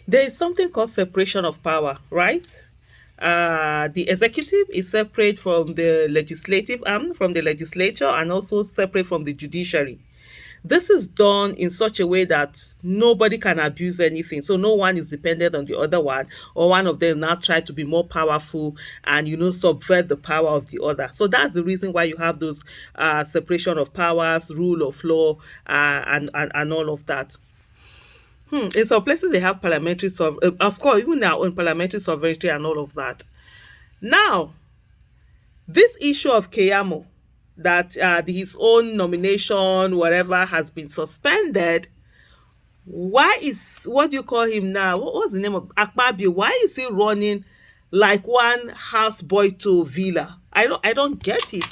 There is something called separation of power, right? The executive is separate from the legislative arm, from the legislature, and also separate from the judiciary. This is done in such a way that nobody can abuse anything. So no one is dependent on the other one, or one of them now try to be more powerful and subvert the power of the other. So that's the reason why you have those separation of powers, rule of law, and all of that. In some places they have of course, even our own parliamentary sovereignty and all of that. Now, this issue of Keyamo, that his own nomination, whatever, has been suspended. Why is, what do you call him now? What's the name of Akpabio? Why is he running like one houseboy to villa? I don't get it.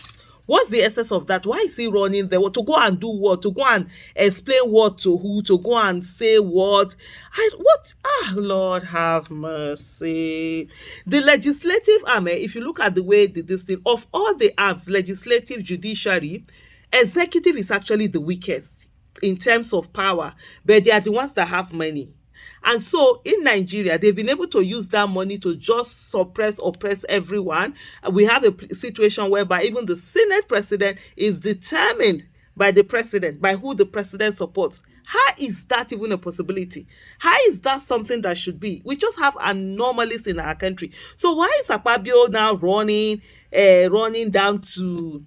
What's the essence of that? Why is he running there? To go and do what? To go and explain what to who? To go and say what? What? Ah, Lord have mercy. The legislative arm, if you look at the way this thing, of all the arms, legislative, judiciary, executive is actually the weakest in terms of power, but they are the ones that have money. And so in Nigeria, they've been able to use that money to just oppress everyone. We have a situation whereby even the Senate president is determined by the president, by who the president supports. How is that even a possibility? How is that something that should be? We just have anomalies in our country. So why is Akpabio now running down to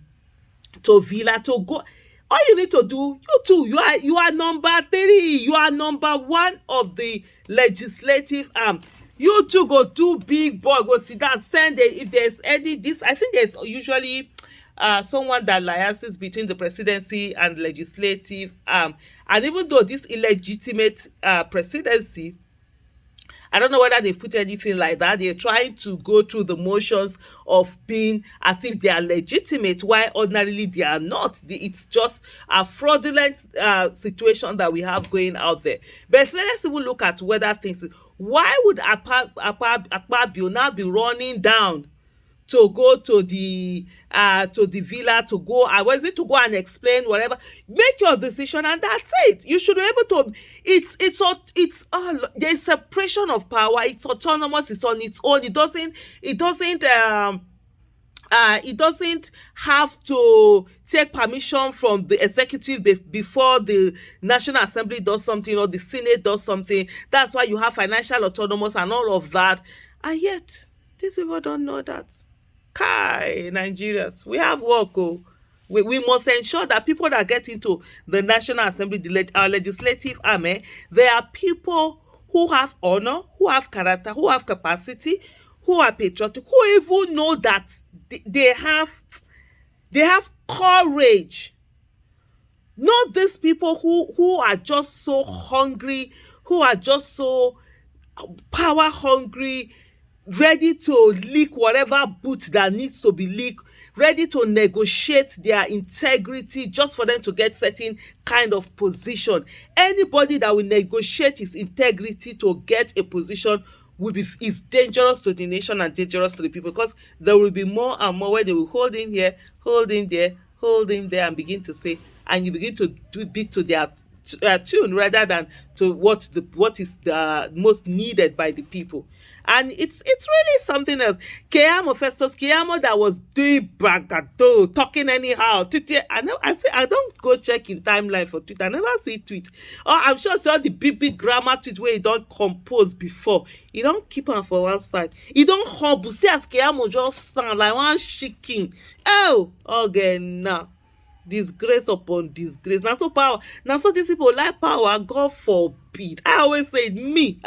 Villa to go? All you need to do, you too, you are number three, you are number one of the legislative arm. You two go do big boy, go sit down, send it. If there's any this, I think there's usually someone that liaises between the presidency and legislative arm. And even though this illegitimate presidency, I don't know whether they put anything like that. They're trying to go through the motions of being as if they are legitimate, while ordinarily they are not. It's just a fraudulent situation that we have going out there. But let's even look at whether things. Why would Akpabio now be running down to go to the villa, to go, I was it to go and explain whatever? Make your decision and that's it. You should be able to. There's separation of power. It's autonomous. It's on its own. It doesn't have to take permission from the executive before the National Assembly does something or the Senate does something. That's why you have financial autonomous and all of that. And yet, these people don't know that. Kai, Nigerians, we have work. Oh. We must ensure that people that get into the National Assembly, our legislative army, they are people who have honor, who have character, who have capacity, who are patriotic, who even know that they have courage. Not these people who are just so hungry, who are just so power hungry, ready to leak whatever boot that needs to be leaked, ready to negotiate their integrity just for them to get certain kind of position. Anybody that will negotiate his integrity to get a position is dangerous to the nation and dangerous to the people, because there will be more and more where they will hold him here, hold him there, hold him there, and begin to say, and you begin to do beat to their tune rather than to what is the most needed by the people. And it's really something else. Keyamo, Festus Keyamo, that was doing bragado, talking anyhow. Twitter, I don't go check in timeline for Twitter. I never see tweet. Oh, I'm sure it's all the big grammar tweet where you don't compose before. You don't keep on for one side. You don't humble. See as Keyamo just sound like one shaking. Oh, okay, now. Disgrace upon disgrace. Now so power. Now so these people like power. God forbid. I always say me.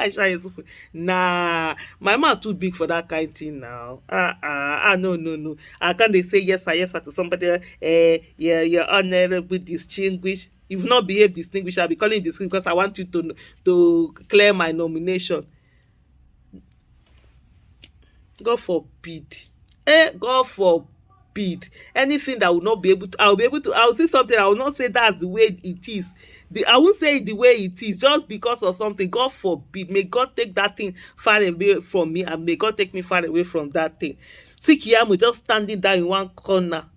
Nah, my mouth too big for that kind of thing now. No. I can't they say yes sir to somebody. Yeah, you're honorable, distinguished. If not behave distinguished, I'll be calling distinguished because I want you to clear my nomination. God forbid. God forbid. Anything that will not be able to, I'll say something, I will not say that's the way it is. I won't say it the way it is just because of something. God forbid. May God take that thing far away from me, and may God take me far away from that thing. See Kiamu just standing there in one corner.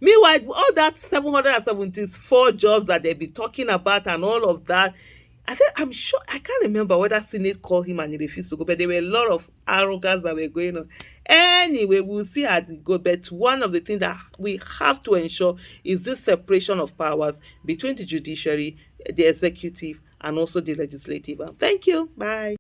Meanwhile, all that 774 jobs that they be talking about and all of that, I think I'm sure I can't remember whether Senate called him and he refused to go, but there were a lot of arrogance that were going on. Anyway, we'll see how it goes. But one of the things that we have to ensure is this separation of powers between the judiciary, the executive, and also the legislative. Thank you. Bye.